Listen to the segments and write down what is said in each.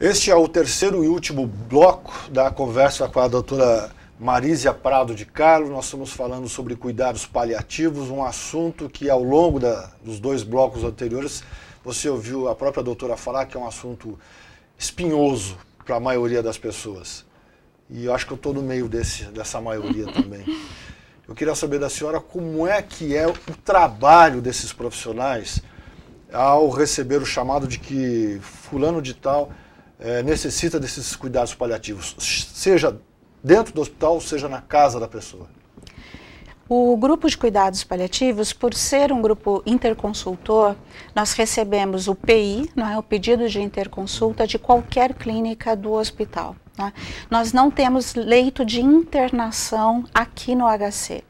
Este é o terceiro e último bloco da conversa com a doutora Marísia Prado de Carlos. Nós estamos falando sobre cuidados paliativos, um assunto que ao longo dos dois blocos anteriores você ouviu a própria doutora falar que é um assunto espinhoso para a maioria das pessoas. E eu acho que eu estou no meio dessa maioria também. Eu queria saber da senhora como é que é o trabalho desses profissionais ao receber o chamado de que fulano de tal necessita desses cuidados paliativos, seja dentro do hospital, seja na casa da pessoa. O grupo de cuidados paliativos, por ser um grupo interconsultor, nós recebemos o PI, não é, o pedido de interconsulta de qualquer clínica do hospital. Tá? Nós não temos leito de internação aqui no HC.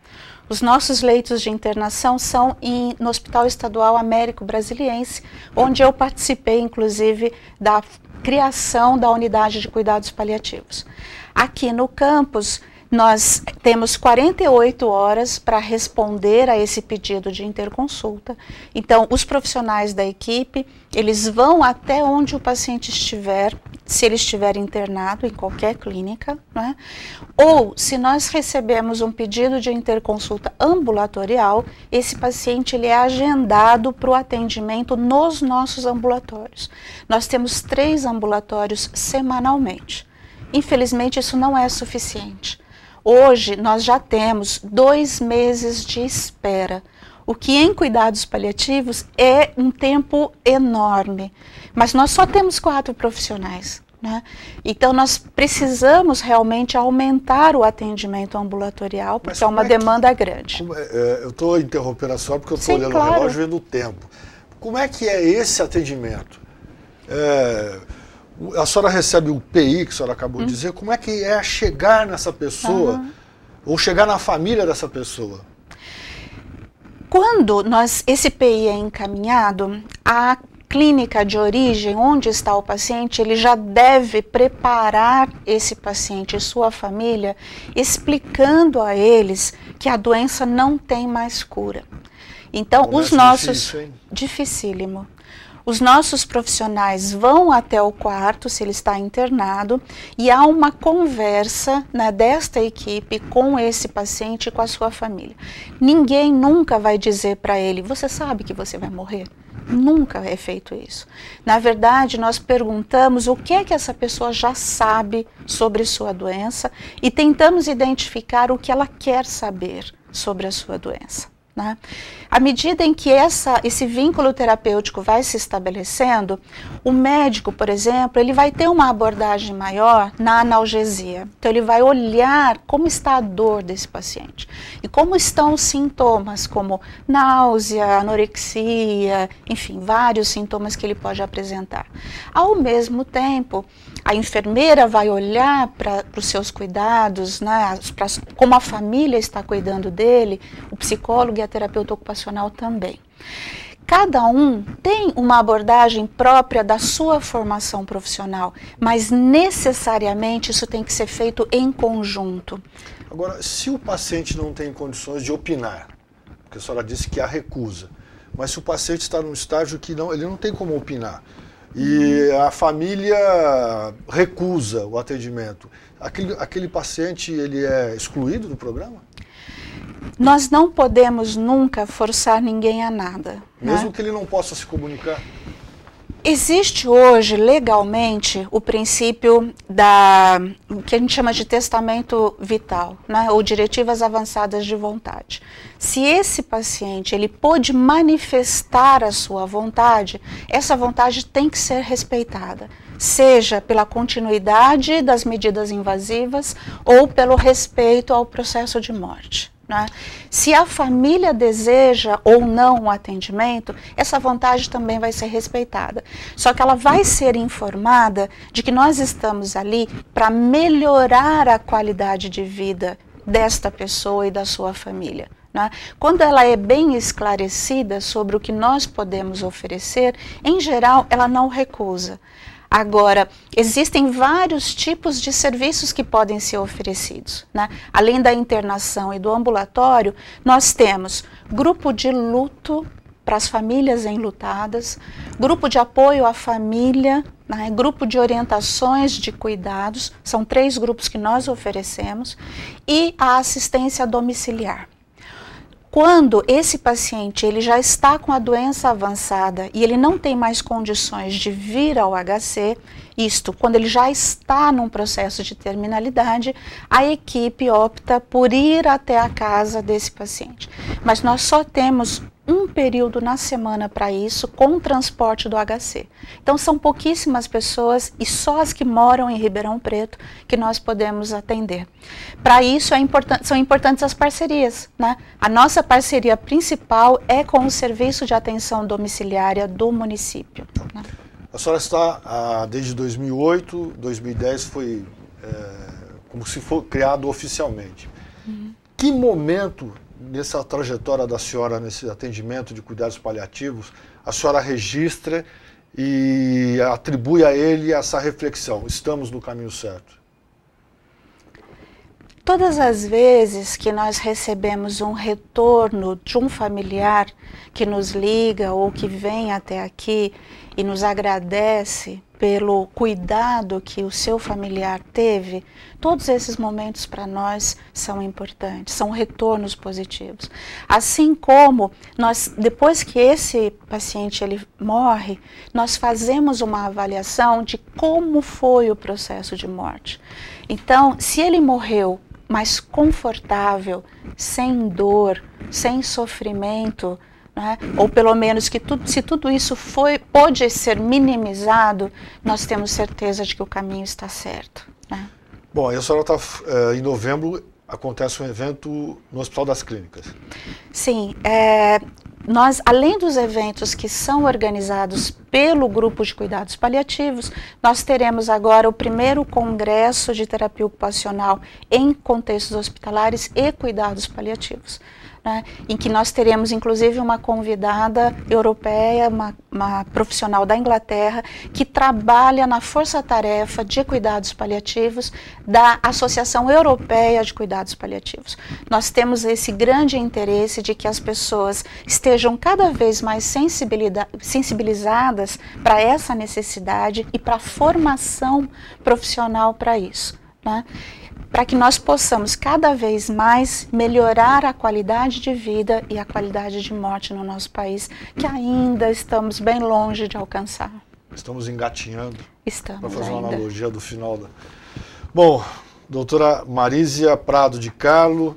Os nossos leitos de internação são no Hospital Estadual Américo Brasiliense, onde eu participei, inclusive, da criação da unidade de cuidados paliativos. Aqui no campus, nós temos 48 horas para responder a esse pedido de interconsulta. Então, os profissionais da equipe, eles vão até onde o paciente estiver, se ele estiver internado em qualquer clínica, né? Ou se nós recebemos um pedido de interconsulta ambulatorial, esse paciente ele é agendado para o atendimento nos nossos ambulatórios. Nós temos 3 ambulatórios semanalmente. Infelizmente, isso não é suficiente. Hoje, nós já temos 2 meses de espera, o que em cuidados paliativos é um tempo enorme. Mas nós só temos 4 profissionais, né? Então, nós precisamos realmente aumentar o atendimento ambulatorial, porque é uma demanda grande. Eu estou interrompendo a senhora porque eu estou olhando o relógio e vendo o tempo. Como é que é esse atendimento? A senhora recebe o PI, que a senhora acabou de dizer, como é que é chegar nessa pessoa, ou chegar na família dessa pessoa? Quando esse PI é encaminhado, a clínica de origem, onde está o paciente, ele já deve preparar esse paciente e sua família, explicando a eles que a doença não tem mais cura. Então, os nossos... Dificílimo. Os nossos profissionais vão até o quarto, se ele está internado, e há uma conversa, né, desta equipe com esse paciente e com a sua família. Ninguém nunca vai dizer para ele, você sabe que você vai morrer? Nunca é feito isso. Na verdade, nós perguntamos o que é que essa pessoa já sabe sobre sua doença e tentamos identificar o que ela quer saber sobre a sua doença. Né? À medida em que esse vínculo terapêutico vai se estabelecendo, o médico, por exemplo, ele vai ter uma abordagem maior na analgesia. Então, ele vai olhar como está a dor desse paciente e como estão os sintomas, como náusea, anorexia, enfim, vários sintomas que ele pode apresentar. Ao mesmo tempo, a enfermeira vai olhar para os seus cuidados, né, como a família está cuidando dele, o psicólogo e a terapeuta ocupacional também. Cada um tem uma abordagem própria da sua formação profissional, mas necessariamente isso tem que ser feito em conjunto. Agora, se o paciente não tem condições de opinar, porque a senhora disse que há recusa, mas se o paciente está num estágio que ele não tem como opinar, e a família recusa o atendimento, aquele paciente ele é excluído do programa? Nós não podemos nunca forçar ninguém a nada. Mesmo, né? que ele não possa se comunicar? Existe hoje, legalmente, o princípio que a gente chama de testamento vital, né? Ou diretivas avançadas de vontade. Se esse paciente ele pôde manifestar a sua vontade, essa vontade tem que ser respeitada, seja pela continuidade das medidas invasivas ou pelo respeito ao processo de morte. Né? Se a família deseja ou não o atendimento, essa vontade também vai ser respeitada. Só que ela vai ser informada de que nós estamos ali para melhorar a qualidade de vida desta pessoa e da sua família. Né? Quando ela é bem esclarecida sobre o que nós podemos oferecer, em geral, ela não recusa. Agora, existem vários tipos de serviços que podem ser oferecidos, né? Além da internação e do ambulatório, nós temos grupo de luto para as famílias enlutadas, grupo de apoio à família, né, grupo de orientações de cuidados, são 3 grupos que nós oferecemos, e a assistência domiciliar. Quando esse paciente ele já está com a doença avançada e ele não tem mais condições de vir ao HC, isto, quando ele já está num processo de terminalidade, a equipe opta por ir até a casa desse paciente. Mas nós só temos um período na semana para isso, com o transporte do HC. Então são pouquíssimas pessoas e só as que moram em Ribeirão Preto que nós podemos atender. Para isso são importantes as parcerias, né? A nossa parceria principal é com o Serviço de Atenção Domiciliária do município, né? A senhora está, desde 2008, 2010 foi como se for criado oficialmente. Que momento nessa trajetória da senhora, nesse atendimento de cuidados paliativos, a senhora registra e atribui a ele essa reflexão: estamos no caminho certo? Todas as vezes que nós recebemos um retorno de um familiar que nos liga ou que vem até aqui e nos agradece pelo cuidado que o seu familiar teve, todos esses momentos para nós são importantes, são retornos positivos. Assim como nós, depois que esse paciente ele morre, nós fazemos uma avaliação de como foi o processo de morte. Então, se ele morreu mais confortável, sem dor, sem sofrimento, né? Ou pelo menos que se tudo isso pode ser minimizado, nós temos certeza de que o caminho está certo, né? Bom, a senhora está, em novembro, acontece um evento no Hospital das Clínicas. Sim, nós, além dos eventos que são organizados pelo Grupo de Cuidados Paliativos, nós teremos agora o primeiro Congresso de Terapia Ocupacional em contextos hospitalares e cuidados paliativos, né, em que nós teremos inclusive uma convidada europeia, uma profissional da Inglaterra, que trabalha na força-tarefa de cuidados paliativos da Associação Europeia de Cuidados Paliativos. Nós temos esse grande interesse de que as pessoas estejam cada vez mais sensibilizadas para essa necessidade e para a formação profissional para isso, né? Para que nós possamos cada vez mais melhorar a qualidade de vida e a qualidade de morte no nosso país, que ainda estamos bem longe de alcançar. Estamos engatinhando. Estamos para fazer ainda. uma analogia do final da... Bom, doutora Marísia Prado de Carlo,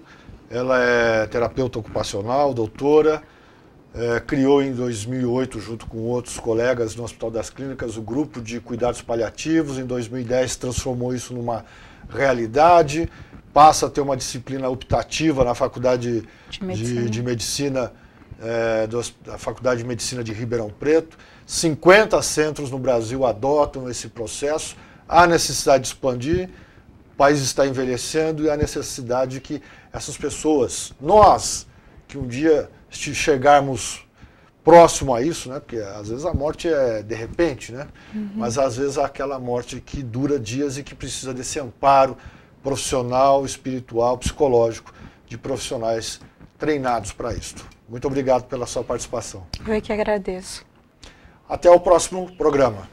ela é terapeuta ocupacional, doutora, criou em 2008, junto com outros colegas no Hospital das Clínicas, o grupo de cuidados paliativos. Em 2010 transformou isso numa realidade, passa a ter uma disciplina optativa na Faculdade de Medicina, da Faculdade de Medicina de Ribeirão Preto. 50 centros no Brasil adotam esse processo. Há necessidade de expandir, o país está envelhecendo e há necessidade de que essas pessoas, nós, que um dia chegarmos próximo a isso, né? Porque às vezes a morte é de repente, né? Mas às vezes há aquela morte que dura dias e que precisa desse amparo profissional, espiritual, psicológico, de profissionais treinados para isso. Muito obrigado pela sua participação. Eu que agradeço. Até o próximo programa.